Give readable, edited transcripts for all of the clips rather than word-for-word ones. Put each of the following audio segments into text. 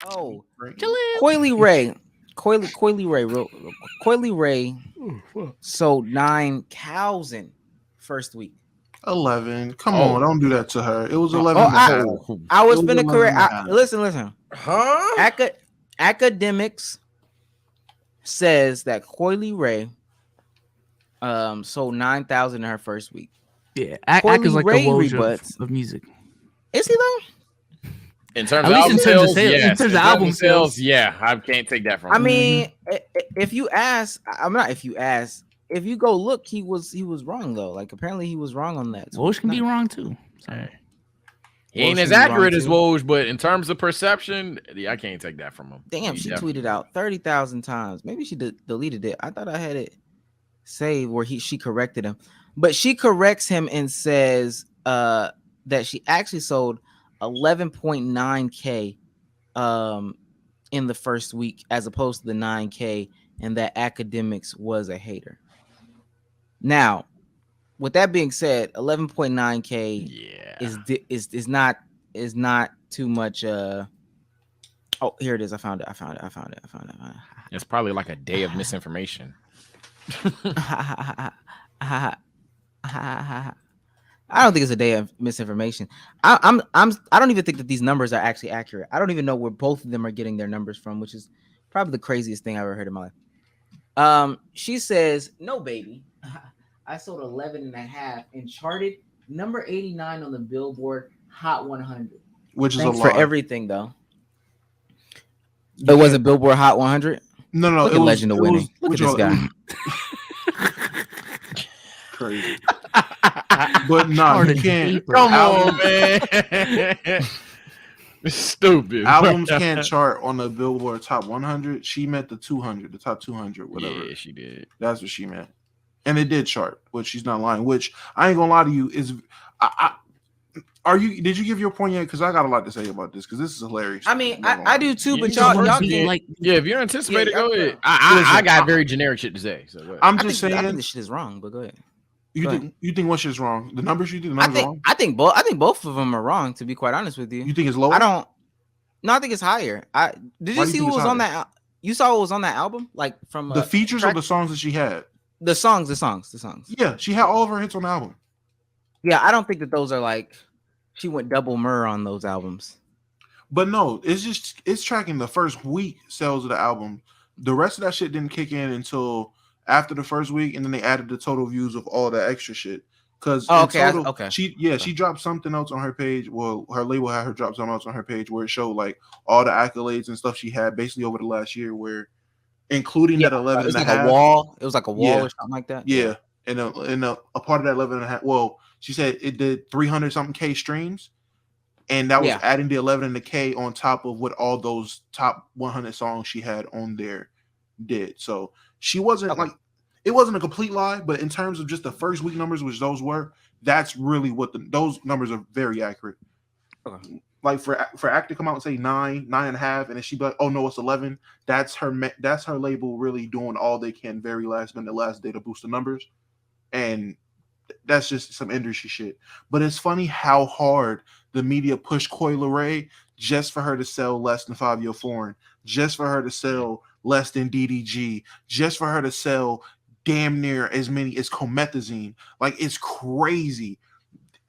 Oh, Jaleel. Coily Ray, Coily Ray sold 9,000 first week. 11. Come on, Oh, don't do that to her. It was Oh, 11 and a half. I It was was finna 11 correct. and a half. Listen. huh? Academics says that Coily Ray sold 9,000 in her first week. Yeah, Ack is like the Ray Woj rebuts. of music. Is he though? In terms At of least album in terms of sales, sales- in yes. terms of album sales. yeah, I can't take that from I him. mean, if you ask, I'm not. If you ask, if you go look, he was wrong though. Like apparently he was wrong on that. So Woj can be wrong too. So. He ain't Woj as can be wrong, accurate as too. Woj, but in terms of perception, yeah, I can't take that from him. Damn, He she definitely- tweeted out 30,000 times. Maybe she deleted it. I thought I had it saved where she corrected him, but she corrects him and says that she actually sold 11.9K in the first week as opposed to the 9K, and that Academics was a hater. Now, with that being said, 11.9K Yeah. is not too much. Oh, here it is. I found it. It's probably like a day of misinformation. I don't think it's a day of misinformation. I don't even think that these numbers are actually accurate. I don't even know where both of them are getting their numbers from, which is probably the craziest thing I've ever heard in my life. She says, "No, baby, I sold 11 and a half and charted number 89 on the Billboard Hot 100." Which is Thanks a for lie. everything, though. It was a Billboard Hot 100. No, Look it at was, Legend of it Winning. was- Look at which this one- guy. Crazy. But nah, you Charted can't. paper. Come Album- on, man. Stupid. Albums can't chart on the Billboard Top 100. She meant the 200, the top 200, whatever. Yeah, she did. That's what she meant. And it did chart, which she's not lying. Which I ain't gonna lie to you is, did you give your point yet? Because I got a lot to say about this because this is hilarious. I mean, I do too, Yeah, but you y'all go first, can't. like Yeah, if you're anticipating, Yeah, go yeah. ahead. I Listen, got very generic shit to say. So go ahead. I'm I just think saying. this shit is wrong, but go ahead. You think what shit's wrong? The numbers you think the numbers are wrong? I think both of them are wrong. To be quite honest with you, You think it's lower? I don't. No, I think it's higher. Did Why you do you see think what it's was on higher? that? You saw what was on that album, like from The features track- or the songs that she had? the songs. Yeah, she had all of her hits on the album. Yeah, I don't think that those are like she went double myrrh on those albums. But no, it's tracking the first week sales of the album. The rest of that shit didn't kick in until after the first week, and then they added the total views of all the extra shit. Because okay. she dropped something else on her page. Well, her label had her drop something else on her page where it showed like all the accolades and stuff she had basically over the last year, where including that 11 It was and like a half. a wall. It was like a wall Yeah. or something like that. Yeah, and a part of that 11 and a half. Well, she said it did 300 something K streams, and that was Yeah. adding the 11 and the K on top of what all those top 100 songs she had on there did. So she wasn't Okay. like, it wasn't a complete lie, but in terms of just the first week numbers, which those were, that's really what those numbers are very accurate. Okay. Like for Act to come out and say 9.5, and then she be like, "Oh no, it's 11." That's her label really doing all they can very last minute, last day to boost the numbers, and that's just some industry shit. But it's funny how hard the media pushed Coi Leray just for her to sell less than 5 Year Foreign, just for her to sell less than DDG, just for her to sell damn near as many as Comethazine. Like, it's crazy.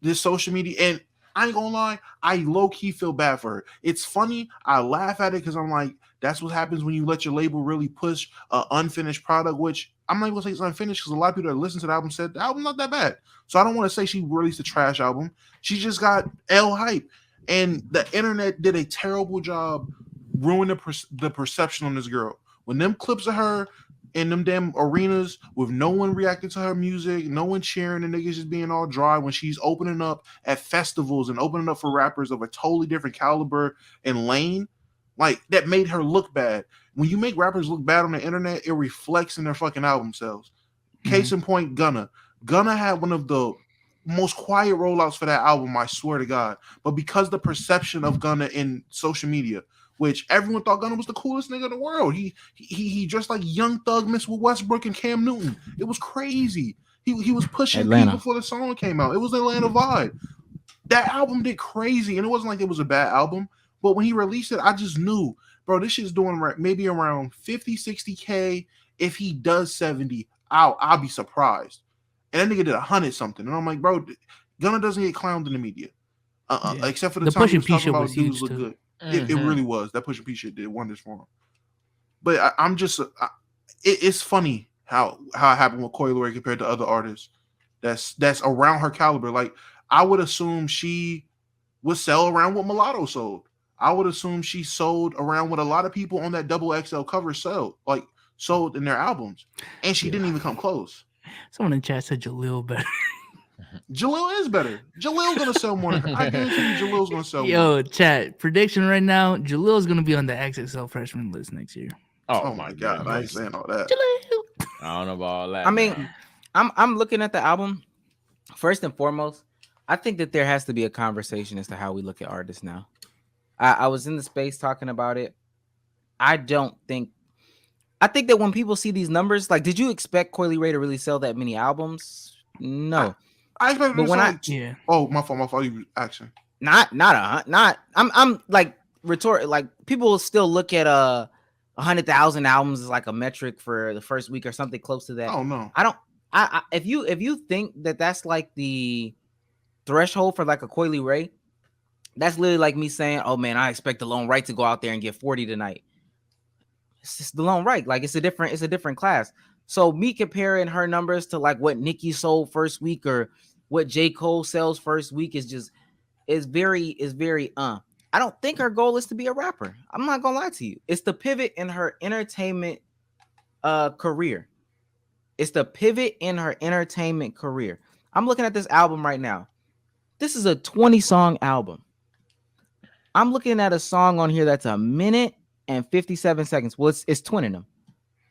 This social media, and I ain't gonna lie, I low-key feel bad for her. It's funny, I laugh at it because I'm like, that's what happens when you let your label really push an unfinished product, which I'm not even gonna say it's unfinished because a lot of people that listen to the album said the album's not that bad. So I don't want to say she released a trash album. She just got L hype. And the internet did a terrible job ruining the perception on this girl. When them clips of her in them damn arenas with no one reacting to her music, no one cheering, and niggas just being all dry when she's opening up at festivals and opening up for rappers of a totally different caliber and lane, like that made her look bad. When you make rappers look bad on the internet, it reflects in their fucking album sales. Case in point, Gunna had one of the most quiet rollouts for that album, I swear to God. But because the perception of Gunna in social media, which everyone thought Gunna was the coolest nigga in the world. He dressed like Young Thug mixed with Westbrook and Cam Newton. It was crazy. He was pushing Atlanta. P before the song came out. It was Atlanta vibe. That album did crazy, and it wasn't like it was a bad album. But when he released it, I just knew, bro, this shit's doing maybe around 50, 60K. If he does 70, I'll be surprised. And that nigga did 100 something. And I'm like, bro, Gunna doesn't get clowned in the media. Except for the time he was talking about dudes look good. It really was. That Push and P shit did wonders for him. But I'm just, it's funny how it happened with Coi Leray compared to other artists that's around her caliber. Like, I would assume she would sell around what Mulatto sold. I would assume she sold around what a lot of people on that double XL cover sold in their albums. And she didn't even come close. Someone in chat said Jaleel better. Jaleel is better. Jaleel gonna sell more than her. I guarantee you Jaleel's gonna sell more. Yo, chat, prediction right now, Jaleel's gonna be on the XXL freshman list next year. Oh my God, I ain't saying all that. Jaleel. I don't know about all that. I mean, I'm looking at the album. First and foremost, I think that there has to be a conversation as to how we look at artists now. I was in the space talking about it. I think that when people see these numbers, like, did you expect Coi Leray to really sell that many albums? No. I expected but when yeah. Oh, my fault. You action. Not. I'm like rhetoric. Like, people will still look at 100,000 albums as like a metric for the first week or something close to that. Oh no. I don't. If you think that that's like the threshold for like a Coi Leray, that's literally like me saying, "Oh man, I expect the Lone Right to go out there and get 40 tonight." It's just the Lone Right. Like, it's a different class. So me comparing her numbers to like what Nicki sold first week or what J. Cole sells first week is very. I don't think her goal is to be a rapper. I'm not gonna lie to you. It's the pivot in her entertainment career. It's the pivot in her entertainment career. I'm looking at this album right now. This is a 20-song album. I'm looking at a song on here that's a minute and 57 seconds. Well, it's 20 of them.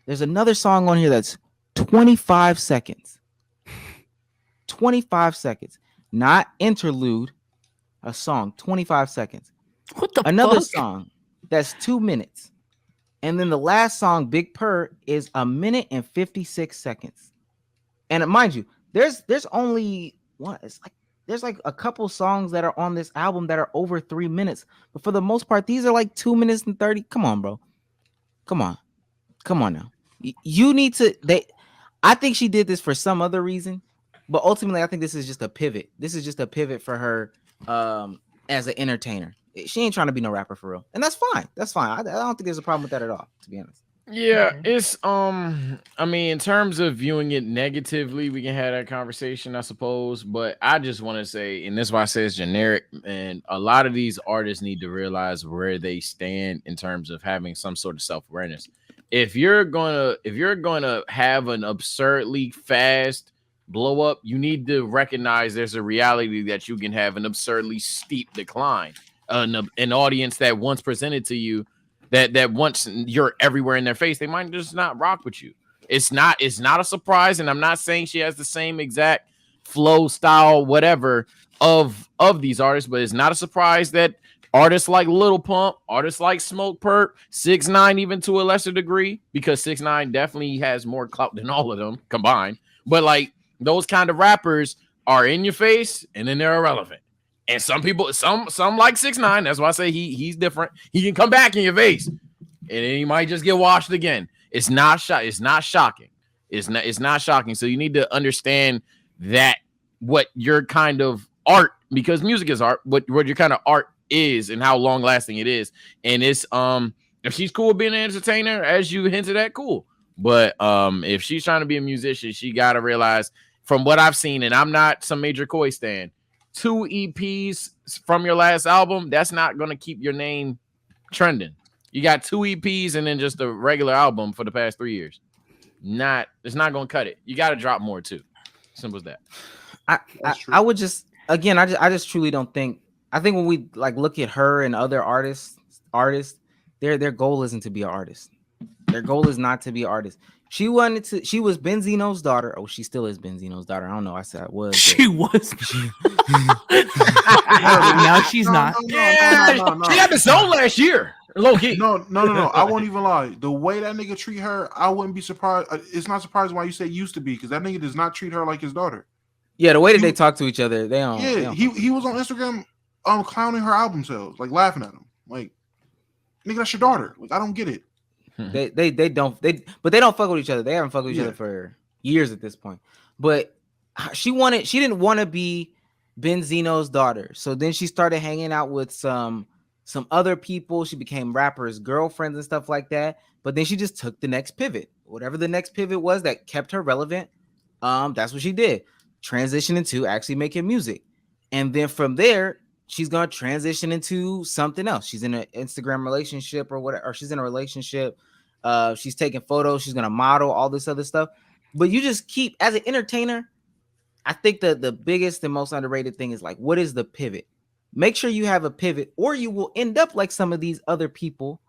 There's another song on here that's 25 seconds. 25 seconds. Not interlude. A song, 25 seconds. What the Another fuck? song that's 2 minutes. And then the last song, Big Purr, is a minute and 56 seconds. And mind you, there's only one. There's like a couple songs that are on this album that are over 3 minutes. But for the most part, these are like 2 minutes and 30. Come on, bro. Come on now. You need to. I think she did this for some other reason, but ultimately, I think this is just a pivot. This is just a pivot for her as an entertainer. She ain't trying to be no rapper for real, and that's fine. That's fine. I don't think there's a problem with that at all, to be honest. Yeah, it's I mean, in terms of viewing it negatively, we can have that conversation, I suppose. But I just want to say, and this is why I say it's generic, and a lot of these artists need to realize where they stand in terms of having some sort of self-awareness. If you're gonna have an absurdly fast blow up, you need to recognize there's a reality that you can have an absurdly steep decline. An audience that once presented to you that once you're everywhere in their face, they might just not rock with you. It's not a surprise, and I'm not saying she has the same exact flow, style, whatever of these artists, but it's not a surprise that artists like Lil Pump, artists like Smoke Perp, 6ix9ine, even to a lesser degree, because 6ix9ine definitely has more clout than all of them combined. But like those kind of rappers are in your face and then they're irrelevant. And some people, some like 6ix9ine. That's why I say he's different. He can come back in your face, and then he might just get washed again. It's not shocking. It's not shocking. So you need to understand that what your kind of art, because music is art, what your kind of art is and how long lasting it is. And it's if she's cool with being an entertainer, as you hinted at, cool. But if she's trying to be a musician, she gotta realize, from what I've seen, and I'm not some major Coi stan, 2 EPs from your last album, that's not going to keep your name trending. You got 2 EPs and then just a regular album for the past 3 years. It's not going to cut it. You got to drop more too. Simple as that. I would just, again, I just truly don't think. I think when we like look at her and other artists, their goal isn't to be an artist. Their goal is not to be an artist. She was Benzino's daughter. Oh, she still is Benzino's daughter. I don't know. I said I was. She was. Now she's not. She got the zone last year. Low key. No. I won't even lie. The way that nigga treat her, I wouldn't be surprised. It's not surprising why you say used to be, because that nigga does not treat her like his daughter. Yeah, the way that they talk to each other, they don't. Yeah, he was on Instagram clowning her album sales, like laughing at him. Like, nigga, that's your daughter. Like, I don't get it. They don't but they don't fuck with each other. They haven't fucked with each other for years at this point. But she didn't want to be Benzino's daughter. So then she started hanging out with some other people. She became rappers' girlfriends and stuff like that. But then she just took the next pivot. Whatever the next pivot was that kept her relevant, that's what she did. Transition into actually making music. And then from there, she's gonna transition into something else. She's in an Instagram relationship or whatever, or she's in a relationship. She's taking photos, she's gonna model, all this other stuff. But you just keep, as an entertainer, I think the biggest and most underrated thing is like, what is the pivot? Make sure you have a pivot, or you will end up like some of these other people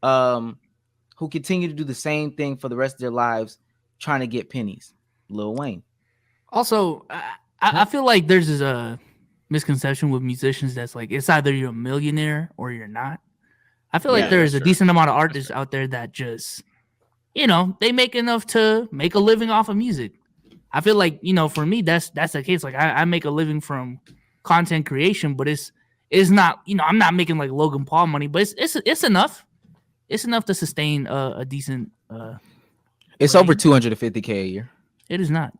who continue to do the same thing for the rest of their lives, trying to get pennies. Lil Wayne. Also, I feel like there's this misconception with musicians that's like, it's either you're a millionaire or you're not. I feel like there's a decent amount of artists out there that just, they make enough to make a living off of music. I feel like, for me, that's the case. Like I make a living from content creation, but it's not, I'm not making like Logan Paul money, but it's enough. It's enough to sustain a decent. It's over $250K a year. It is not.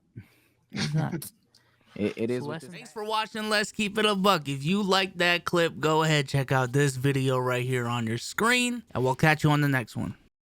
It's not. It is. Thanks for watching. Let's keep it a buck. If you like that clip, go ahead, check out this video right here on your screen, and we'll catch you on the next one.